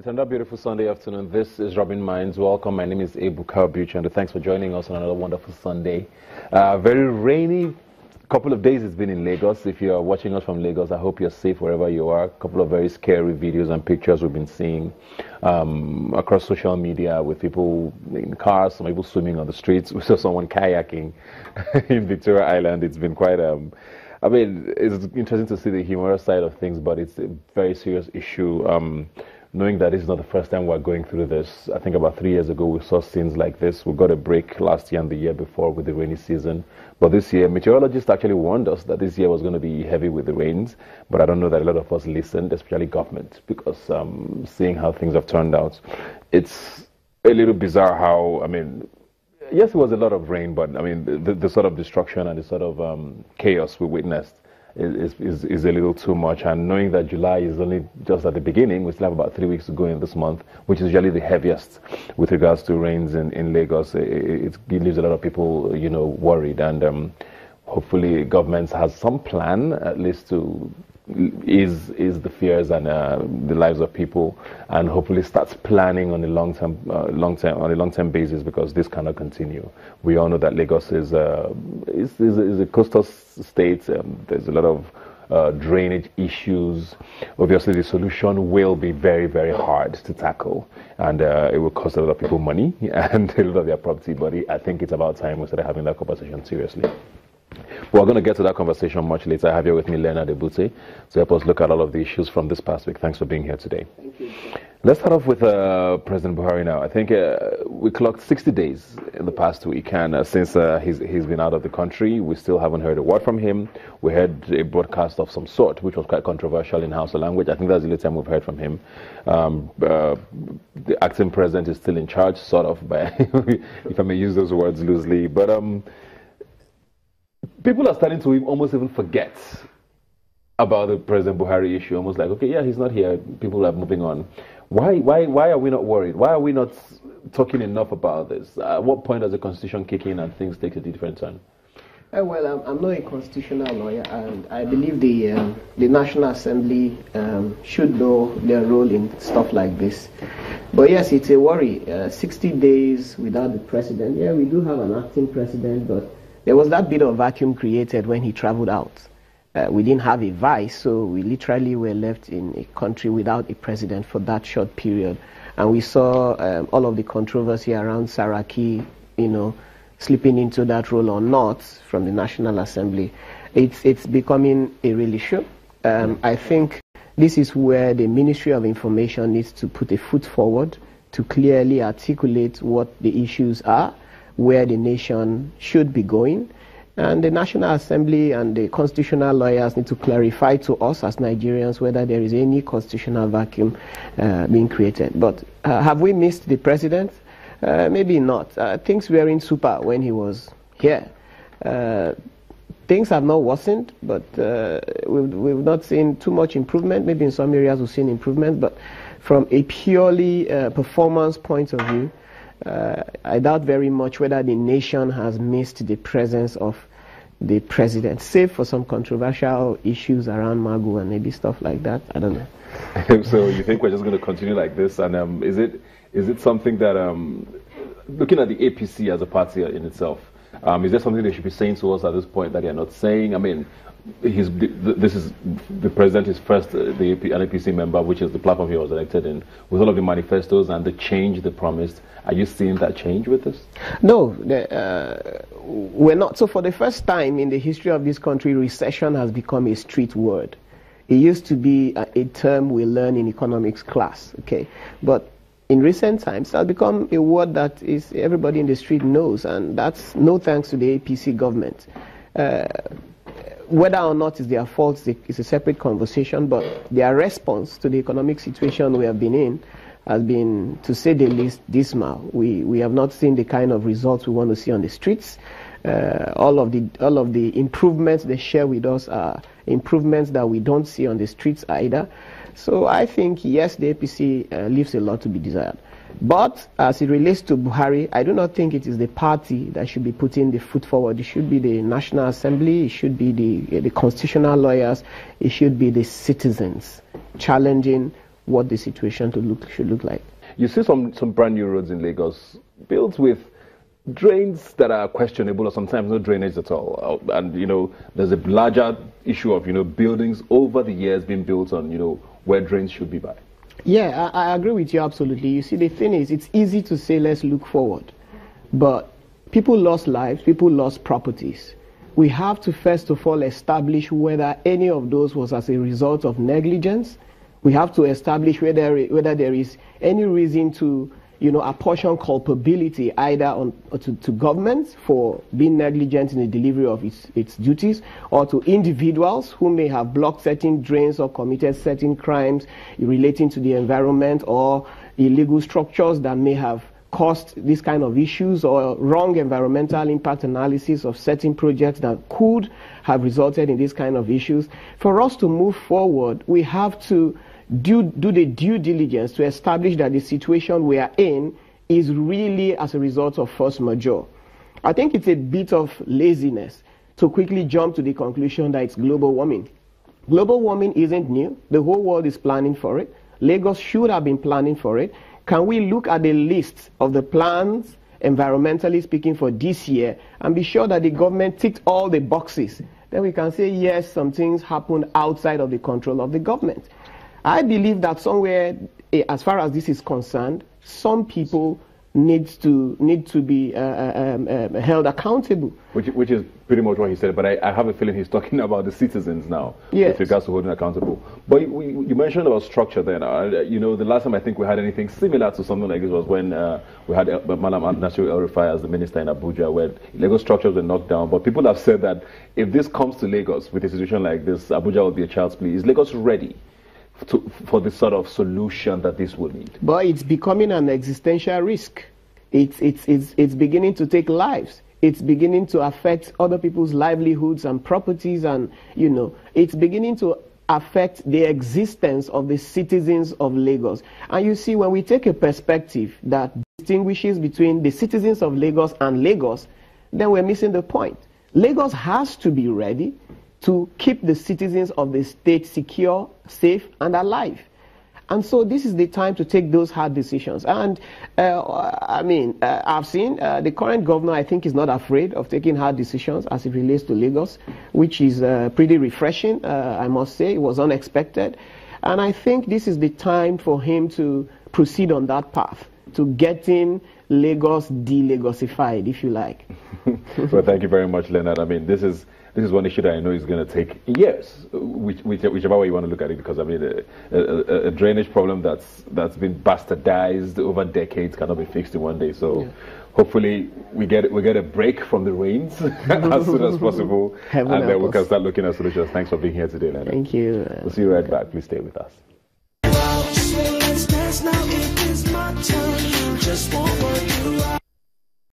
It's another beautiful Sunday afternoon. This is Rubbin Minds. Welcome. My name is Ebute, and thanks for joining us on another wonderful Sunday. Very rainy couple of days it's been in Lagos. If you are watching us from Lagos, I hope you're safe wherever you are. A couple of very scary videos and pictures we've been seeing across social media with people in cars, some people swimming on the streets. We saw someone kayaking in Victoria Island. It's been quite I mean, it's interesting to see the humorous side of things, but it's a very serious issue. Knowing that this is not the first time we're going through this. I think about 3 years ago we saw scenes like this. We got a break last year and the year before with the rainy season. But this year, meteorologists actually warned us that this year was going to be heavy with the rains. But I don't know that a lot of us listened, especially government, because seeing how things have turned out, it's a little bizarre how, I mean, yes, it was a lot of rain, but I mean, the sort of destruction and the sort of chaos we witnessed is a little too much. And knowing that July is only just at the beginning, we still have about 3 weeks to go in this month, which is usually the heaviest with regards to rains in Lagos. It leaves a lot of people, you know, worried. And hopefully government has some plan, at least to ease the fears and the lives of people, and hopefully starts planning on a long-term basis, because this cannot continue. We all know that Lagos is a coastal state. There's a lot of drainage issues. Obviously, the solution will be very, very hard to tackle, and it will cost a lot of people money and a lot of their property. But I think it's about time we started having that conversation seriously. We're going to get to that conversation much later. I have here with me Leonard Ebute to help us look at all of the issues from this past week. Thanks for being here today. Thank you. Let's start off with President Buhari now. I think we clocked 60 days in the past week, and since he's been out of the country, we still haven't heard a word from him. We heard a broadcast of some sort, which was quite controversial in Hausa language. I think that's the only time we've heard from him. The acting president is still in charge, sort of, by if I may use those words loosely. But people are starting to almost even forget about the President Buhari issue. Almost like, okay, yeah, he's not here. People are moving on. Why are we not worried? Why are we not talking enough about this? At what point does the Constitution kick in and things take a different turn? Well, I'm not a constitutional lawyer, and I believe the National Assembly should know their role in stuff like this. But yes, it's a worry. 60 days without the president. Yeah, we do have an acting president, but there was that bit of vacuum created when he traveled out. We didn't have a vice, so we literally were left in a country without a president for that short period. And we saw all of the controversy around Saraki, you know, slipping into that role or not from the National Assembly. It's becoming a real issue. I think this is where the Ministry of Information needs to put a foot forward to clearly articulate what the issues are, where the nation should be going. And the National Assembly and the constitutional lawyers need to clarify to us as Nigerians whether there is any constitutional vacuum being created. But have we missed the president? Maybe not. Things were in super when he was here. Things have not worsened, but we've not seen too much improvement. Maybe in some areas we've seen improvement, but from a purely performance point of view, I doubt very much whether the nation has missed the presence of the president, save for some controversial issues around Magu and maybe stuff like that. I don't know. So you think we're just going to continue like this? And is it something that, looking at the APC as a party in itself, is there something they should be saying to us at this point that they're not saying? I mean, the president is first an APC member, which is the platform he was elected in, with all of the manifestos and the change they promised. Are you seeing that change with this? No, we're not. So for the first time in the history of this country, recession has become a street word. It used to be a term we learn in economics class, okay? But in recent times, it has become a word that is everybody in the street knows, and that's no thanks to the APC government. Whether or not it's their fault is a separate conversation, but their response to the economic situation we have been in has been, to say the least, dismal. We have not seen the kind of results we want to see on the streets. All of the improvements they share with us are improvements that we don't see on the streets either. So I think, yes, the APC leaves a lot to be desired. But as it relates to Buhari, I do not think it is the party that should be putting the foot forward. It should be the National Assembly, it should be the constitutional lawyers, it should be the citizens challenging what the situation should look like. You see some brand new roads in Lagos built with drains that are questionable, or sometimes no drainage at all. And, there's a larger issue of, buildings over the years being built on, where drains should be by. Yeah, I agree with you absolutely. You see, the thing is, it's easy to say, let's look forward. But people lost lives, people lost properties. We have to first of all establish whether any of those was as a result of negligence. We have to establish whether there is any reason to apportion culpability either to governments for being negligent in the delivery of its duties, or to individuals who may have blocked certain drains or committed certain crimes relating to the environment, or illegal structures that may have caused this kind of issues, or wrong environmental impact analysis of certain projects that could have resulted in this kind of issues. For us to move forward, we have to do the due diligence to establish that the situation we are in is really as a result of force majeure. I think it's a bit of laziness to quickly jump to the conclusion that it's global warming. Global warming isn't new. The whole world is planning for it. Lagos should have been planning for it. Can we look at the list of the plans, environmentally speaking, for this year and be sure that the government ticked all the boxes? Then we can say, yes, some things happened outside of the control of the government. I believe that somewhere, as far as this is concerned, some people need to be held accountable. Which is pretty much what he said, but I have a feeling he's talking about the citizens now, yes, with regards to holding accountable. But you mentioned about structure then. The last time I think we had anything similar to something like this was when we had Madam Nasir El-Rufai as the minister in Abuja, where Lagos structures were knocked down. But people have said that if this comes to Lagos with a situation like this, Abuja will be a child's play. Is Lagos ready for the sort of solution that this will need? But it's becoming an existential risk. It's beginning to take lives. It's beginning to affect other people's livelihoods and properties, and it's beginning to affect the existence of the citizens of Lagos. And you see, when we take a perspective that distinguishes between the citizens of Lagos and Lagos, then we're missing the point. Lagos has to be ready to keep the citizens of the state secure, safe, and alive. And so this is the time to take those hard decisions. And I've seen the current governor, I think, is not afraid of taking hard decisions as it relates to Lagos, which is pretty refreshing, I must say. It was unexpected. And I think this is the time for him to proceed on that path, to getting Lagos de-Lagosified, if you like. Well, thank you very much, Leonard. This is one issue that I know is going to take years, whichever way you want to look at it, because a drainage problem that's been bastardized over decades cannot be fixed in one day. So hopefully we get a break from the rains as soon as possible, and then we can start looking at solutions. Thanks for being here today, Leonard. Thank you. We'll see you right back. Please stay with us. Just